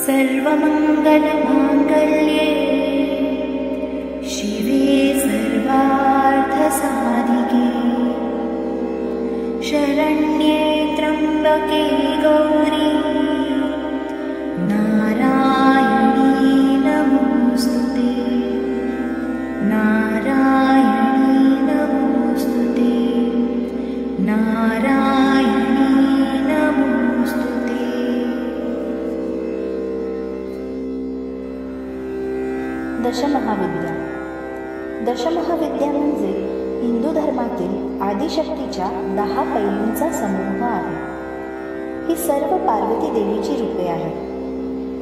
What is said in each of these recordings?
सर्वमंगलमांगल्ये शिवे सर्वार्थसाधिके शरण्ये त्र्यंबके गौरी नारायणी नमोस्तुते नारायणी नमोस्तुते नारायणी नमोस्तुते। दशमहाविद्या। दशमहाविद्या म्हणजे हिंदू धर्मातील आदिशक्तीच्या 10 पैलूंचा समूह आहे। ही सर्व पार्वती देवीची रूपे आहेत।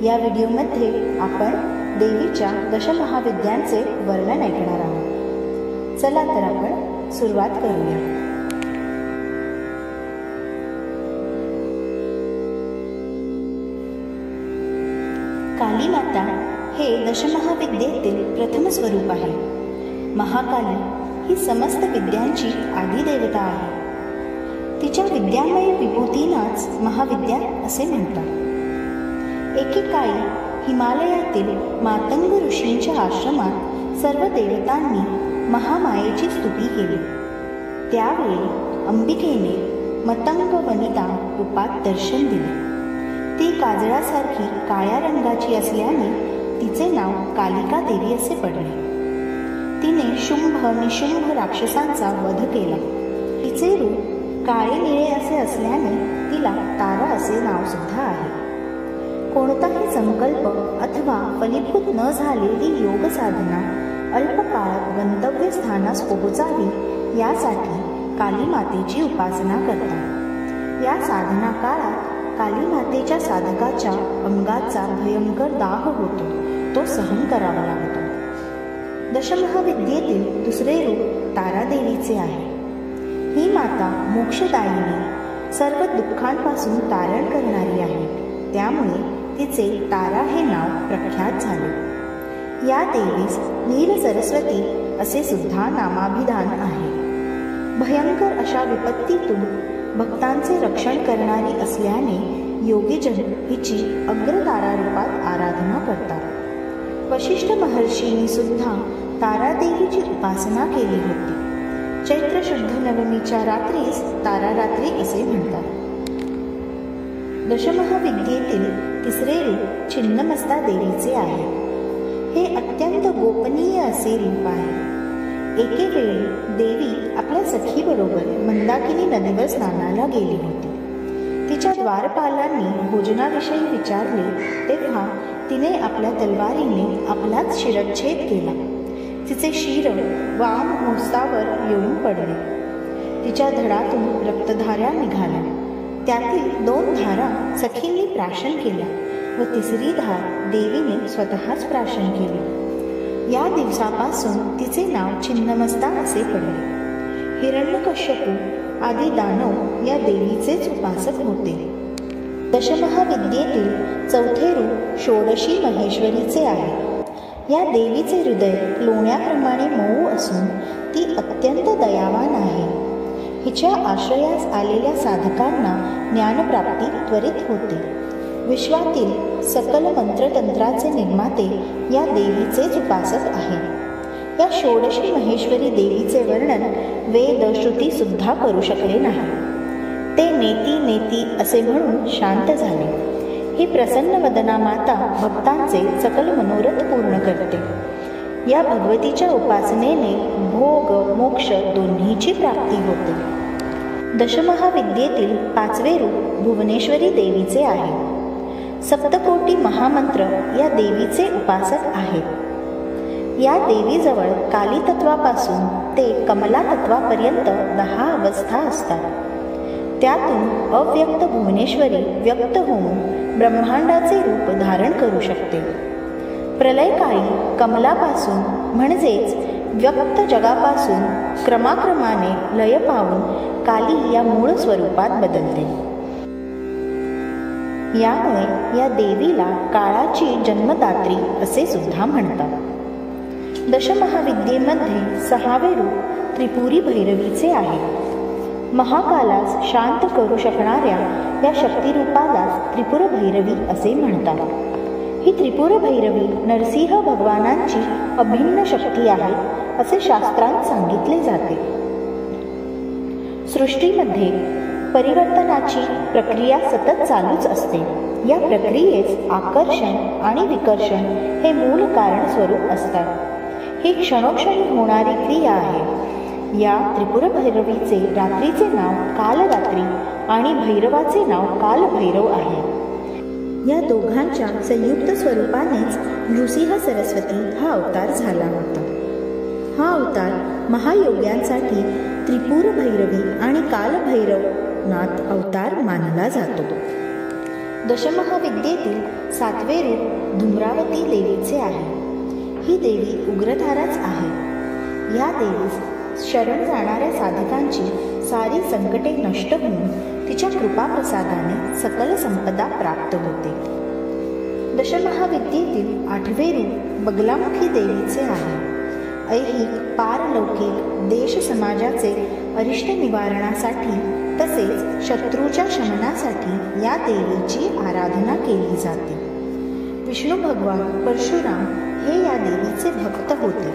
या व्हिडिओमध्ये आपण देवीच्या दशमहाविद्यांचे वर्णन ऐकणार आहोत। चला तर आपण सुरुवात करूया। काली माता हे दशमहाविद्येतील प्रथम स्वरूप आहे। महाकाली ही समस्त विद्यांची आदिदेवता आहे। तिच्या विद्यामय विभूतींनाच महाविद्या असे म्हणतात। एकेकाळी हिमालयातील मातंग ऋषींच्या आश्रमात सर्व देवतांनी महामायेची स्तुती केली। त्यावेळी अंबिकेने मतंग वनिता रूपात दर्शन दिले। ती काजळासारखी काळ्या रंगाची असल्याने तिचे नाव कालिका देवी असे पडले। तिने शुंभ निशुंभ राक्षसांचा वध केला। तिचे रूप काळे निळे असे असल्याने तिला तारा असे नाव सुद्धा आहे। कोणताही संकल्प अथवा फलीभूत न झालेली योग साधना अल्पकाळात गंतव्य स्थानास पोहोचावी यासाठी काली मातेची उपासना करतात। या साधना काळात काली मातेच्या साधकाच्या अंगाचा भयंकर दाह होतो, तो सहन करावा लागतो। दशमहाविद्येतील दुसरे रूप तारादेवीचे आहे। ही माता मोक्षदायिनी सर्व दुःखांपासून तारण करणारी आहे। त्यामुळे तिचे तारा हे नाव प्रख्यात झाले। या देवीस नील सरस्वती असे सुद्धा नामाभिधान आहे। भयंकर अशा विपत्तीतून भक्तांचे रक्षण करणारी असल्याने योगीजन हिची अग्रतारा रूपात आराधना करतात। वशिष्ठ महर्षींनी सुद्धा तारादेवीची उपासना केली होती। चैत्र शुद्ध नवमीच्या रात्रीस तारारात्री असे म्हणतात। दशमहाविद्येतील तिसरे रूप छिन्नमस्ता देवीचे आहे। हे अत्यंत गोपनीय असे रूप आहे। एकेवेळी देवी आपल्या सखीबरोबर मंदाकिनी नदीवर स्नानाला गेली होती। तिच्या द्वारपालांनी भोजनाविषयी विचारले तेव्हा तिने आपल्या तलवारीने आपलाच शिरच्छेद केला। तिचे शिर वाम मोस्तावर येऊन पडले। तिच्या धडातून रक्तधारा निघाल्या। त्यातील 2 धारा सखींनी प्राशन केल्या व तिसरी धार देवीने स्वतःच प्राशन केली। या दिवसापासून तिचे नाव छिन्नमस्ता असे पडले। हिरण्यकश्यपू आदी दानव या देवीचेच उपासक होते। दशमहाविद्येतील चौथे रूप षोडशी महेश्वरीचे आहे। या देवीचे हृदय लोण्याप्रमाणे मऊ असून ती अत्यंत दयावान आहे। हिच्या आश्रयास आलेल्या साधकांना ज्ञानप्राप्ती त्वरित होते। विश्वातील सकल मंत्रतंत्राचे निर्माते या देवीचेच उपासक आहेत। या षोडशी महेश्वरी देवीचे वर्णन वेद श्रुती सुद्धा करू शकले नाही। ते नेती नेती असे म्हणून शांत झाले। ही प्रसन्न वदना माता भक्तांचे सकल मनोरथ पूर्ण करते। या भगवतीच्या उपासनेने भोग मोक्ष दोन्हीची प्राप्ती होते। दशमहाविद्येतील 5वे रूप भुवनेश्वरी देवीचे आहे। सप्तकोटी महामंत्र या देवीचे उपासक आहेत। या देवीजवळ काली तत्वापासून ते कमला तत्वापर्यंत 10 अवस्था असतात। त्यातून अव्यक्त भुवनेश्वरी व्यक्त होऊन ब्रह्मांडाचे रूप धारण करू शकते। प्रलयकाळी कमलापासून म्हणजेच व्यक्त जगापासून क्रमाक्रमाने लय पावून काली या मूळ स्वरूपात बदलते। यामुळे या देवीला काळाची जन्मदात्री असे सुद्धा म्हणतात। दशमहाविद्येमध्ये 6वे रूप त्रिपुरी भैरवीचे आहे। महाकालास शांत करू शकणाऱ्या या शक्तिरूपालाच त्रिपुर भैरवी असे म्हणतात। ही त्रिपुर भैरवी नरसिंह भगवानांची अभिन्न शक्ती आहे असे शास्त्रांत सांगितले जाते. सृष्टीमध्ये परिवर्तनाची प्रक्रिया सतत चालूच असते. या प्रक्रियेस आकर्षण आणि विकर्षण हे मूल कारण स्वरूप असतात. ही क्षणोक्षणी होणारी क्रिया आहे. या त्रिपुर भैरवीचे रात्रीचे नाव कालरात्री आणि भैरवाचे नाव कालभैरव आहे. या दोघांच्या संयुक्त स्वरूपानेच नृसिंह सरस्वती हा अवतार झाला होता. हा अवतार महायोग्यांसाठी त्रिपुर भैरवी आणि कालभैरवनाथ अवतार मानला जातो. दशमहाविद्येतील 7वे रूप धूम्रावती देवीचे आहे. ही देवी उग्रधाराच आहे. या देवीस शरण जाणाऱ्या साधकांची सारी संकटे नष्ट होऊन तिच्या कृपाप्रसादाने सकल संपदा प्राप्त होते. दशमहाविद्येतील 8वे रूप बगलामुखी देवीचे आहे. ऐहिक पारलौकिक देश समाजाचे अरिष्ट निवारणासाठी तसेच शत्रूच्या शमनासाठी या देवीची आराधना केली जाते. विष्णू भगवान परशुराम हे या देवीचे भक्त होते.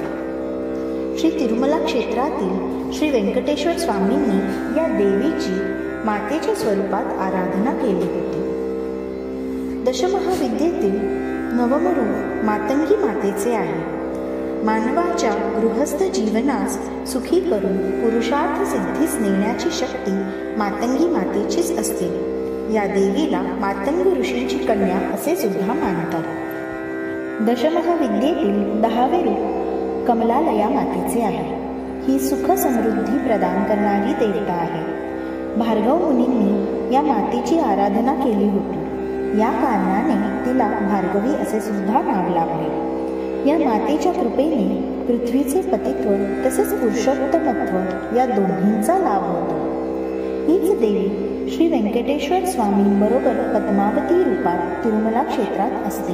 श्री तिरुमला क्षेत्रातील श्री व्यंकटेश्वर स्वामींनी या देवीची मातेच्या स्वरूपात आराधना केली होती. दशमहाविद्येतील 9वे रूप मातंगी मातेचे आहे. मानवाच्या गृहस्थ जीवनास सुखी करून पुरुषार्थ सिद्धीस नेण्याची शक्ती मातंगी मातेचीच असते. या देवीला मातंग ऋषींची कन्या असे सुद्धा मानतात. दशमहाविद्येतील 10वे रूप कमलालया मातेचे आहे. ही सुख समृद्धी प्रदान करणारी देवता आहे. भार्गव मुनींनी या मातेची आराधना केली होती. या कारणाने तिला भार्गवी असे सुद्धा नाव लागले. या मातेच्या कृपेने पृथ्वीचे पतित्व तसेच पुरुषोत्तमत्व या दोन्हींचा लाभ होतो. हीच देवी श्री व्यंकटेश्वर स्वामींबरोबर पद्मावती रूपात तिरुमला क्षेत्रात असते.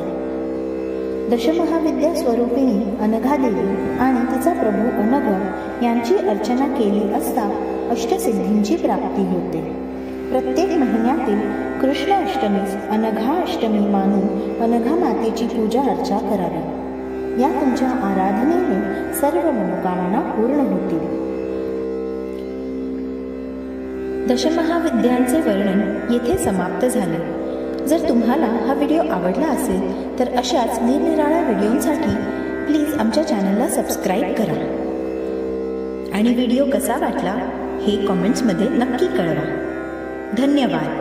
दशमहाविद्या स्वरूपिणी अनघा देवी आणि तिचा प्रभू अनघ यांची अर्चना केली असता अष्टसिद्धींची प्राप्ती होते. प्रत्येक महिन्यातील कृष्ण अष्टमीस अनघा अष्टमी मानून अनघा मातेची पूजा अर्चा करावी. या तुमच्या आराधनेने सर्व मनोकामना पूर्ण होतील. दशमहाविद्यांचे वर्णन येथे समाप्त झाले. जर तुम्हाला हा व्हिडिओ आवडला असेल तर अशाच निरनिराळ्या व्हिडिओंसाठी प्लीज आमच्या चॅनलला सबस्क्राईब करा आणि व्हिडिओ कसा वाटला हे कॉमेंट्समध्ये नक्की कळवा. धन्यवाद.